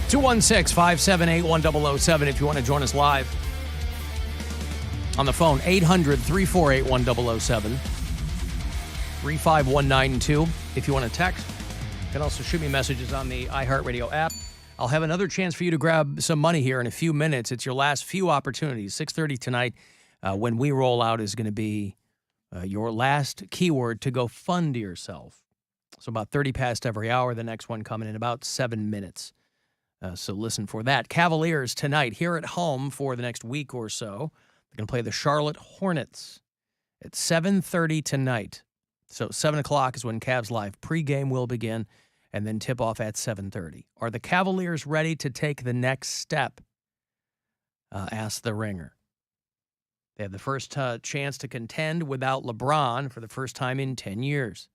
216-578-1007 if you want to join us live. On the phone, 800-348-1007. 35192 if you want to text. You can also shoot me messages on the iHeartRadio app. I'll have another chance for you to grab some money here in a few minutes. It's your last few opportunities. 6:30 tonight, when we roll out, is going to be your last keyword to go fund yourself. So about 30 past every hour. The next one coming in about 7 minutes. So listen for that. Cavaliers tonight here at home for the next week or so. They're going to play the Charlotte Hornets at 7:30 tonight. So 7 o'clock is when Cavs Live pregame will begin, and then tip-off at 7:30. Are the Cavaliers ready to take the next step? Asked the Ringer. They have the first chance to contend without LeBron for the first time in 10 years,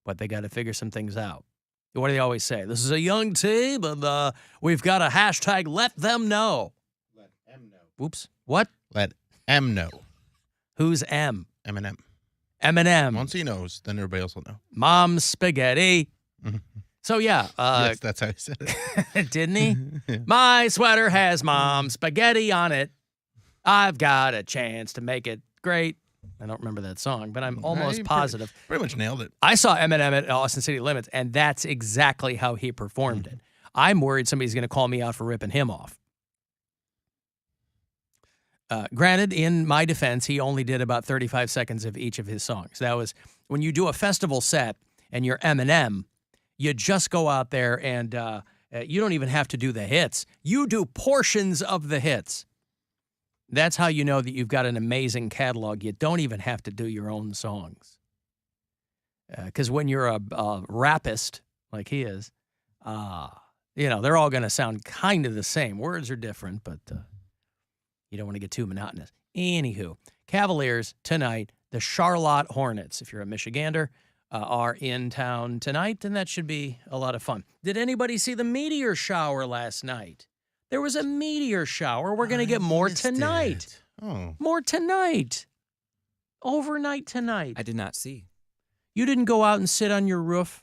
but they got to figure some things out. What do they always say? This is a young team, and we've got a hashtag, let them know. Let M know. Whoops. What? Let M know. Who's M? Eminem. Eminem. Once he knows, then everybody else will know. Mom spaghetti. So, yeah. Yes, that's how he said it. Didn't he? Yeah. My sweater has mom spaghetti on it. I've got a chance to make it great. I don't remember that song, but I'm almost positive. Pretty much nailed it. I saw Eminem at Austin City Limits, and that's exactly how he performed it. I'm worried somebody's going to call me out for ripping him off. Granted, in my defense, he only did about 35 seconds of each of his songs. That was when you do a festival set and you're Eminem, you just go out there and you don't even have to do the hits. You do portions of the hits. That's how you know that you've got an amazing catalog. You don't even have to do your own songs. Because when you're a rappist like he is, they're all going to sound kind of the same. Words are different, but you don't want to get too monotonous. Anywho, Cavaliers tonight, the Charlotte Hornets, if you're a Michigander, are in town tonight, and that should be a lot of fun. Did anybody see the meteor shower last night? There was a meteor shower. We're going to get more tonight. Oh. More tonight. Overnight tonight. I did not see. You didn't go out and sit on your roof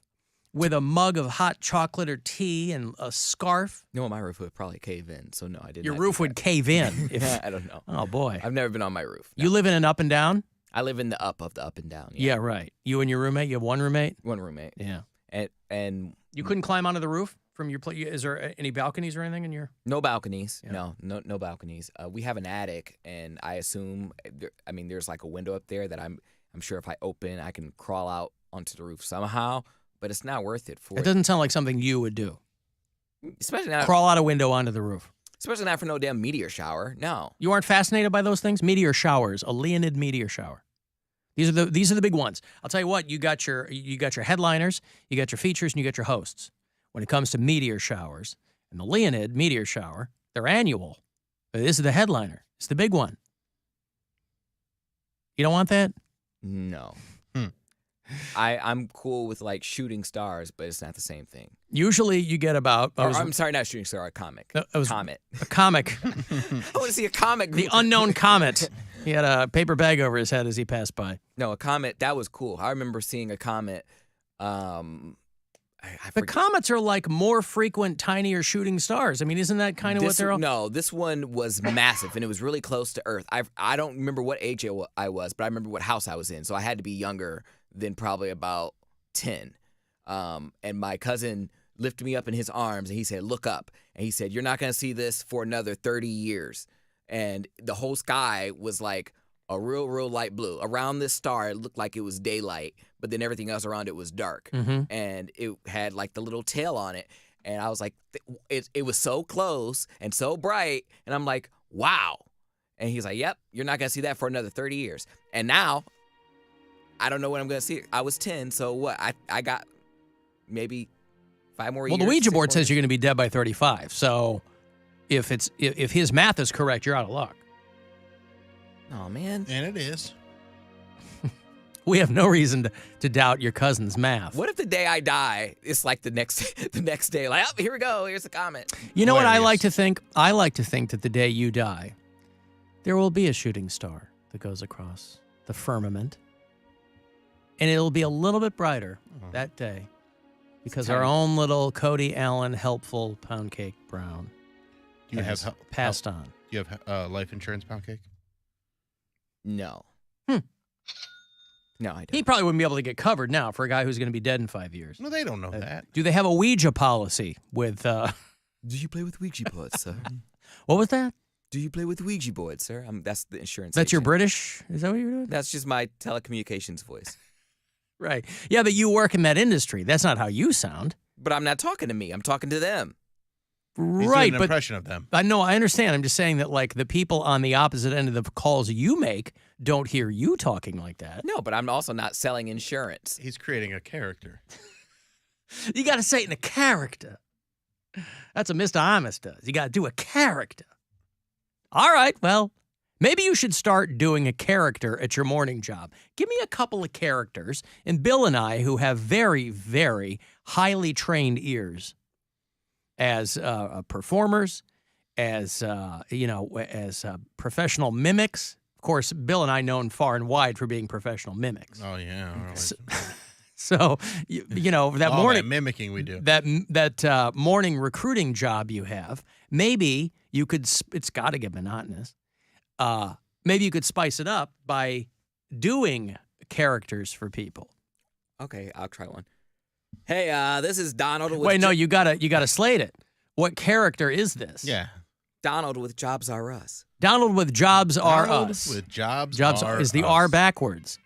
with a mug of hot chocolate or tea and a scarf? No, my roof would probably cave in, so no, I didn't. Your roof would cave in. I don't know. Oh, boy. I've never been on my roof. No. You live in an up and down? I live in the up of the up and down. Yeah, right. You and your roommate? You have one roommate? One roommate. Yeah. And you couldn't climb onto the roof from your place? Is there any balconies or anything in your? No balconies. Yeah. No balconies. We have an attic, and I assume, there's like a window up there that I'm sure if I open, I can crawl out onto the roof somehow. But it's not worth it for. It doesn't sound like something you would do. Especially not. Crawl out a window onto the roof. Especially not for no damn meteor shower. No. You aren't fascinated by those things? Meteor showers, a Leonid meteor shower. These are the big ones. I'll tell you what. You got your headliners, you got your features, and you got your hosts. When it comes to meteor showers, and the Leonid meteor shower, they're annual. This is the headliner. It's the big one. You don't want that? No. I'm cool with like shooting stars, but it's not the same thing. Usually you get about... I'm sorry, not shooting star, a comic. Comet. A comic. I want to see a comic. The unknown comet. He had a paper bag over his head as he passed by. No, a comet, that was cool. I remember seeing a comet. The comets are like more frequent, tinier shooting stars. I mean, isn't that kind of what they're all... No, this one was massive, and it was really close to Earth. I don't remember what age I was, but I remember what house I was in, so I had to be younger than probably about 10. And my cousin lifted me up in his arms, and he said, look up. And he said, you're not going to see this for another 30 years. And the whole sky was like a real, real light blue. Around this star, it looked like it was daylight, but then everything else around it was dark. Mm-hmm. And it had like the little tail on it. And I was like, it was so close and so bright. And I'm like, wow. And he's like, yep, you're not going to see that for another 30 years. And now, I don't know when I'm going to see it. I was 10, so what? I got maybe 5 more years. Well, the Ouija board says you're going to be dead by 35. So if his math is correct, you're out of luck. Oh, man. And it is. We have no reason to doubt your cousin's math. What if the day I die, it's like the next day, like, oh, here we go, here's the comment. You know what I like to think? I like to think that the day you die, there will be a shooting star that goes across the firmament. And it'll be a little bit brighter that day Because our own little Cody Allen helpful Poundcake Brown Do you has have passed on. Do you have life insurance, Poundcake? No. No, I don't. He probably wouldn't be able to get covered now for a guy who's going to be dead in 5 years. No, they don't know that. Do they have a Ouija policy with... Do you play with Ouija boards, sir? What was that? Do you play with Ouija boards, sir? That's the insurance. That's your agent. British? Is that what you're doing? That's just my telecommunications voice. Right. Yeah, but you work in that industry. That's not how you sound. But I'm not talking to me. I'm talking to them. He's Right, doing an but impression of them. I know, I understand. I'm just saying that, like, the people on the opposite end of the calls you make don't hear you talking like that. No, but I'm also not selling insurance. He's creating a character. You got to say it in a character. That's what Mr. Amos does. You got to do a character. All right, well, maybe you should start doing a character at your morning job. Give me a couple of characters, and Bill and I, who have very, very highly trained ears as performers, as professional mimics. Of course, Bill and I known far and wide for being professional mimics. Oh, yeah. So, that All morning that mimicking we do. that morning recruiting job you have, maybe you could. It's got to get monotonous. Maybe you could spice it up by doing characters for people. Okay, I'll try one. Hey, this is Donald. With Wait, no, you gotta slate it. What character is this? Yeah. Donald with Jobs Are Us. Donald with Jobs Are Donald Us. with Jobs Jobs is the Us. R backwards.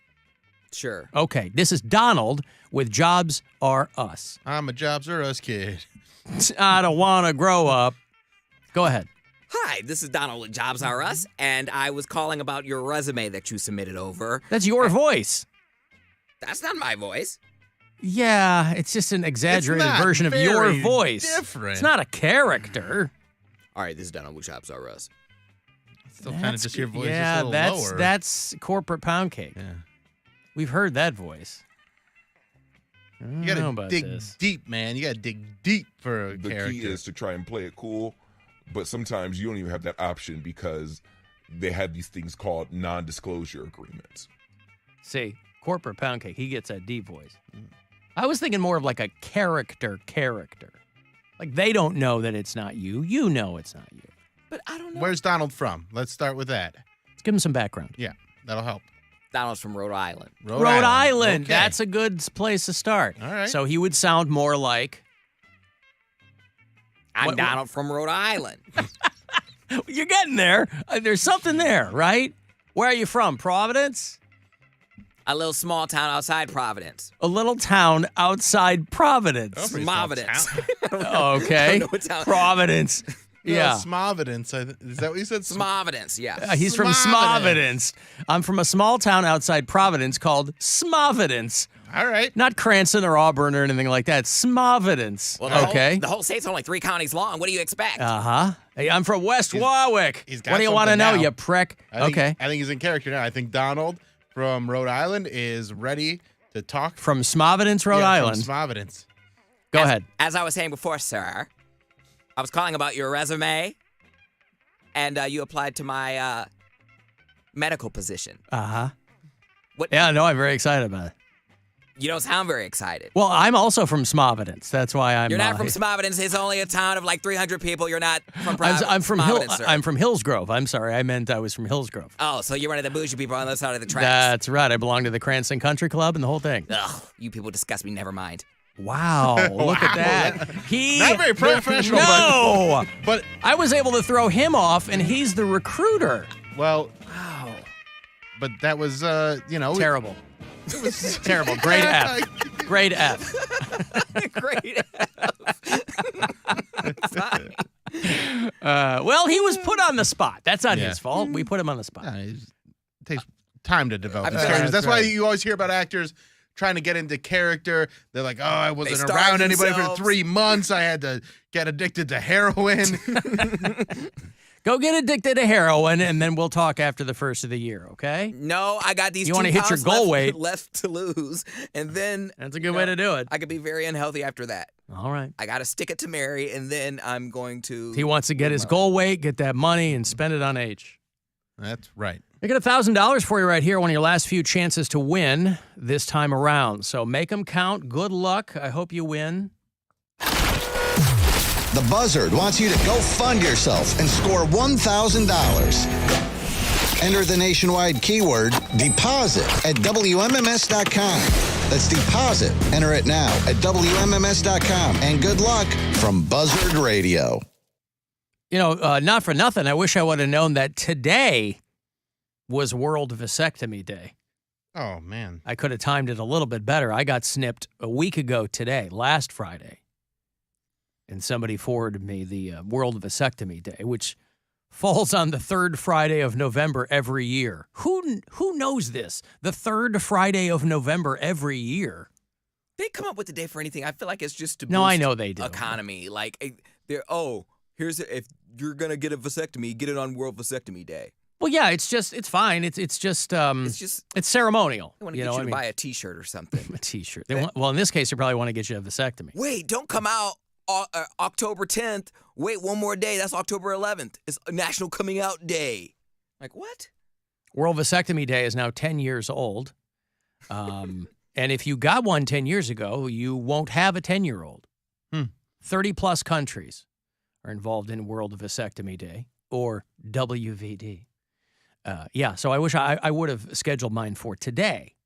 Sure. Okay, this is Donald with Jobs Are Us. I'm a Jobs Are Us kid. I don't want to grow up. Go ahead. Hi, this is Donald with Jobs Are Us, and I was calling about your resume that you submitted over. That's your voice. That's not my voice. Yeah, it's just an exaggerated not version of your very voice. different. It's not a character. All right, this is Donald with Jobs Are Us. Still kind of just your voice Yeah, just a little lower. that's corporate Poundcake. Yeah. We've heard that voice. I don't You know gotta about dig this. deep, man. You gotta dig deep for a The character. key is to try and play it cool, but sometimes you don't even have that option because they have these things called non-disclosure agreements. See, corporate Poundcake, he gets that deep voice. I was thinking more of like a character. Like they don't know that it's not you. You know it's not you. But I don't know. Where's Donald from? Let's start with that. Let's give him some background. Yeah, that'll help. Donald's from Rhode Island. Rhode Island. Okay. That's a good place to start. All right. So he would sound more like... I'm What- Donald from Rhode Island. You're getting there. There's something there, right? Where are you from? Providence? A little small town outside Providence. A little town outside Providence. Oh, pretty small Providence. town. Okay. I don't know what town- Providence. Yeah. Smovidence. Is that what you said? Providence, yeah. He's from Smovidence. Smovidence. I'm from a small town outside Providence called Smovidence. All right. Not Cranston or Auburn or anything like that. Smovidence. Well, Okay. the whole state's only 3 counties long. What do you expect? Uh-huh. Hey, I'm from West Warwick. he's got What do you want to something know, now. you prick? I think, Okay. I think he's in character now. I think Donald from Rhode Island is ready to talk. From Smovidence, Rhode Yeah, Island. From Smovidence. Go ahead. As I was saying before, sir, I was calling about your resume, and you applied to my medical position. Uh-huh. What? Yeah, no, I'm very excited about it. You don't sound very excited. Well, I'm also from Smovidence. That's why I'm. You're not from Smovidence. It's only a town of like 300 people. You're not from Providence. I'm from Smovidence, sir. I'm from Hillsgrove. I'm sorry. I meant I was from Hillsgrove. Oh, so you're one of the bougie people on the other side of the tracks. That's right. I belong to the Cranston Country Club and the whole thing. Ugh, you people disgust me. Never mind. Wow. Look at that. He Not very professional, No. But, I was able to throw him off, and he's the recruiter. well, Wow. but that was, Terrible. It was terrible. Grade F. Grade F. Great. Well, he was put on the spot. That's not Yeah. his fault. We put him on the spot. it takes time to develop I these feel like characters. That's that's why right. you always hear about actors trying to get into character. They're like, oh, I wasn't starve around anybody for themselves. 3 months. I had to get addicted to heroin. Go get addicted to heroin, and then we'll talk after the first of the year, okay? No, I got these You 2 wanna hit your pounds goal left, weight. left to lose, and then That's a good way to do it. I could be very unhealthy after that. All right. I got to stick it to Mary, and then I'm going to. He wants to get his goal weight, get that money, and spend it on H. That's right. I got $1,000 for you right here. One of your last few chances to win this time around. So make them count. Good luck. I hope you win. The Buzzard wants you to go fund yourself and score $1,000. Enter the nationwide keyword deposit at WMMS.com. That's deposit. Enter it now at WMMS.com. And good luck from Buzzard Radio. You know, not for nothing, I wish I would have known that today was World Vasectomy Day. Oh, man. I could have timed it a little bit better. I got snipped a week ago today, last Friday. And somebody forwarded me the World Vasectomy Day, which falls on the third Friday of November every year. Who knows this? The third Friday of November every year. They come up with the day for anything. I feel like it's just to boost No, I know they do. economy. Like, if you're going to get a vasectomy, get it on World Vasectomy Day. Well, yeah, it's fine. It's ceremonial. They want to get you to buy a T-shirt or something. A T-shirt. Well, in this case, they probably want to get you a vasectomy. Wait, don't come out October 10th. Wait one more day. That's October 11th. It's National Coming Out Day. Like, what? World Vasectomy Day is now 10 years old. And if you got one 10 years ago, you won't have a 10-year-old. 30-plus countries are involved in World Vasectomy Day, or WVD. So I wish I would have scheduled mine for today.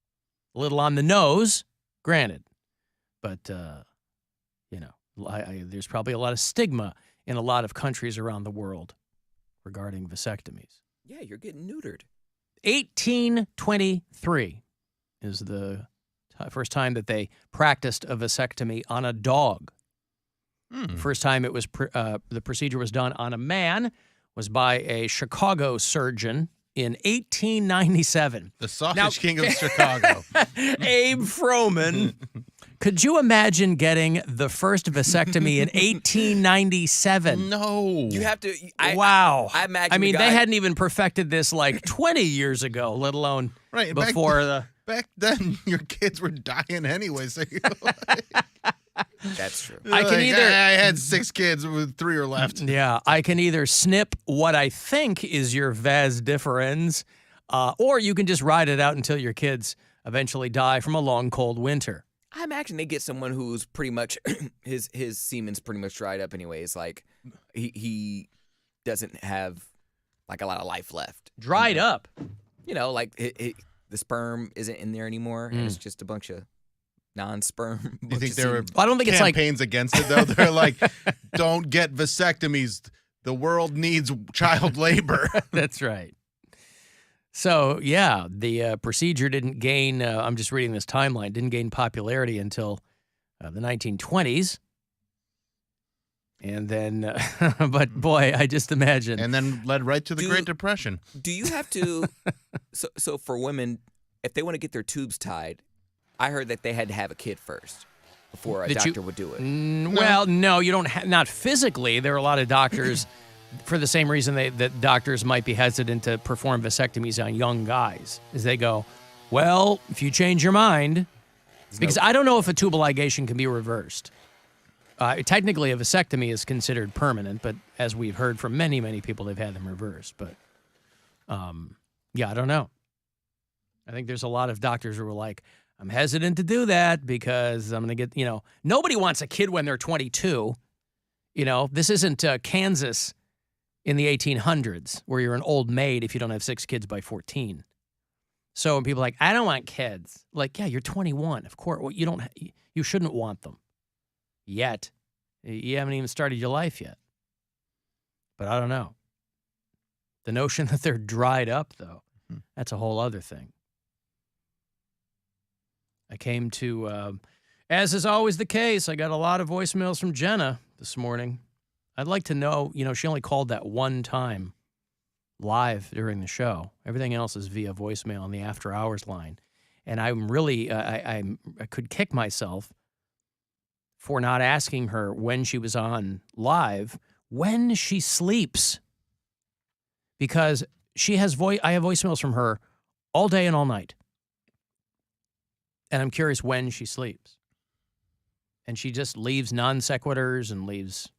A little on the nose, granted. But, there's probably a lot of stigma in a lot of countries around the world regarding vasectomies. Yeah, you're getting neutered. 1823 is the first time that they practiced a vasectomy on a dog. First time it was the procedure was done on a man was by a Chicago surgeon in 1897. The sausage king of Chicago. Abe Froman. Could you imagine getting the first vasectomy in 1897? No. You have to. Wow. I imagine. They hadn't even perfected this like 20 years ago, let alone before Back then, your kids were dying anyway. So that's true. I had 6 kids with 3 are left. Yeah, I can either snip what I think is your vas deferens, or you can just ride it out until your kids eventually die from a long, cold winter. I imagine they get someone who's pretty much his semen's pretty much dried up anyways. Like he doesn't have like a lot of life left. Dried up. Like the sperm isn't in there anymore, and it's just a bunch of non-sperm. You think there were I don't think campaigns against it, though? They're like, don't get vasectomies. The world needs child labor. That's right. So, yeah, the procedure didn't gain, I'm just reading this timeline, didn't gain popularity until the 1920s. And then, but boy, I just imagine. And then led right to the Great Depression. Do you have to, so for women, if they want to get their tubes tied, I heard that they had to have a kid first before a doctor would do it. Well, no, you don't, not physically. There are a lot of doctors, for the same reason that doctors might be hesitant to perform vasectomies on young guys, is they go, well, if you change your mind, because I don't know if a tubal ligation can be reversed. Technically, a vasectomy is considered permanent, but as we've heard from many, many people, they've had them reversed. But, I don't know. I think there's a lot of doctors who are like, I'm hesitant to do that because I'm going to get, nobody wants a kid when they're 22. This isn't Kansas in the 1800s where you're an old maid if you don't have 6 kids by 14. So when people are like, I don't want kids. Like, yeah, you're 21. Of course, well, you shouldn't want them yet. You haven't even started your life yet. But I don't know. The notion that they're dried up, though, that's a whole other thing. I came to, as is always the case, I got a lot of voicemails from Jenna this morning. I'd like to know, she only called that one time live during the show. Everything else is via voicemail on the after hours line. And I'm really, I could kick myself for not asking her when she was on live, when she sleeps. Because I have voicemails from her all day and all night. And I'm curious when she sleeps. And she just leaves non sequiturs and leaves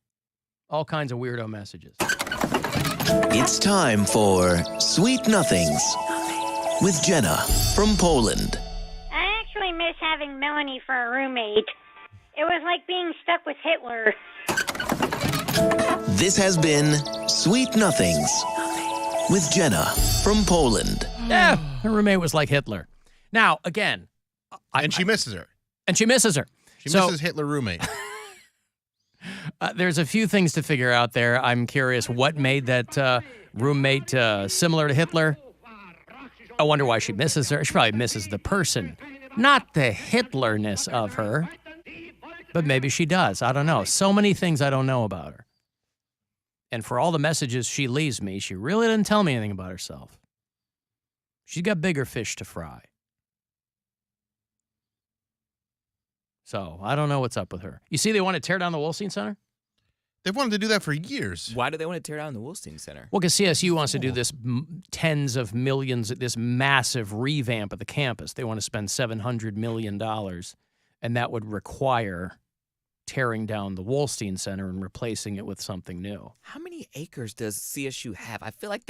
all kinds of weirdo messages. It's time for Sweet Nothings with Jenna from Poland. I actually miss having Melanie for a roommate. It It was like being stuck with Hitler. This has been Sweet Nothings with Jenna from Poland. Yeah, her roommate was like Hitler. Now, again. And she misses her. And she misses her. She misses Hitler roommate. There's a few things to figure out there. I'm curious what made that roommate similar to Hitler. I wonder why she misses her. She probably misses the person, not the Hitler-ness of her. But maybe she does. I don't know. So many things I don't know about her. And for all the messages she leaves me, she really didn't tell me anything about herself. She's got bigger fish to fry. So I don't know what's up with her. You see, they want to tear down the Wolstein Center? They've wanted to do that for years. Why do they want to tear down the Wolstein Center? Well, because CSU wants to do this tens of millions, this massive revamp of the campus. They want to spend $700 million, and that would require tearing down the Wolstein Center and replacing it with something new. How many acres does CSU have? I feel like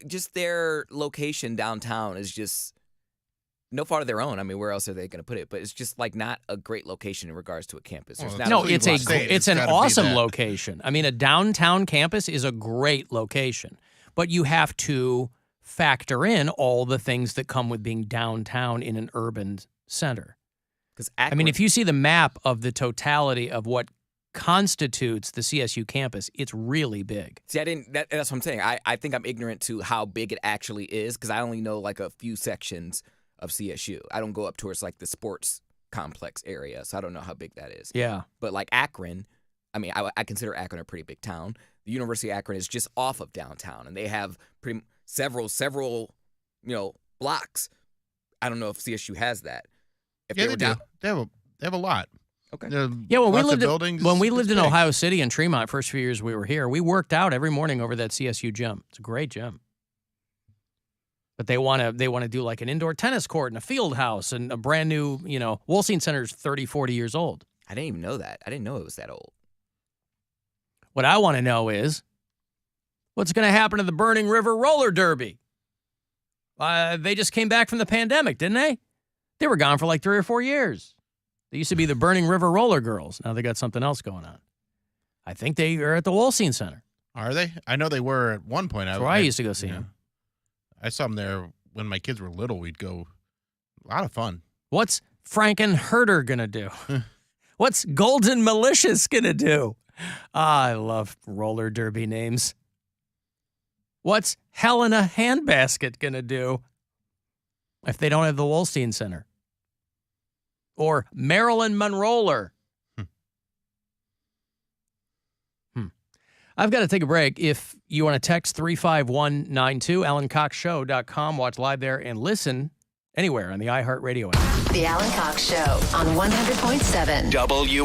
just their location downtown is just no fault of their own. I mean, where else are they going to put it? But it's just like not a great location in regards to a campus. There's not No, a- it's an awesome location. I mean, a downtown campus is a great location, but you have to factor in all the things that come with being downtown in an urban center. I mean, if you see the map of the totality of what constitutes the CSU campus, it's really big. See, that's what I'm saying. I think I'm ignorant to how big it actually is because I only know like a few sections of CSU. I don't go up towards like the sports complex area, so I don't know how big that is. Yeah. But like Akron, I mean, I consider Akron a pretty big town. The University of Akron is just off of downtown, and they have several blocks. I don't know if CSU has that. If Yeah, were they do. They have a lot. Okay. Yeah, when we lived in in Ohio City and Tremont, first few years we were here, we worked out every morning over that CSU gym. It's a great gym. But they want to do like an indoor tennis court and a field house and a brand new, Wolstein Center's 30, 40 years old. I didn't even know that. I didn't know it was that old. What I want to know is what's going to happen to the Burning River Roller Derby? They just came back from the pandemic, didn't they? They were gone for like 3 or 4 years. They used to be the Burning River Roller Girls. Now they got something else going on. I think they are at the Wolstein Center. Are they? I know they were at one point. That's where I used to go see them. I saw them there when my kids were little. We'd go. A lot of fun. What's Frankenherder going to do? What's Golden Malicious going to do? I love roller derby names. What's Helena Handbasket going to do if they don't have the Wolstein Center? Or Marilyn Monroeler. I've got to take a break. If you want to text 35192, AlanCoxShow.com, watch live there, and listen anywhere on the iHeartRadio app. The Alan Cox Show on 100.7 W.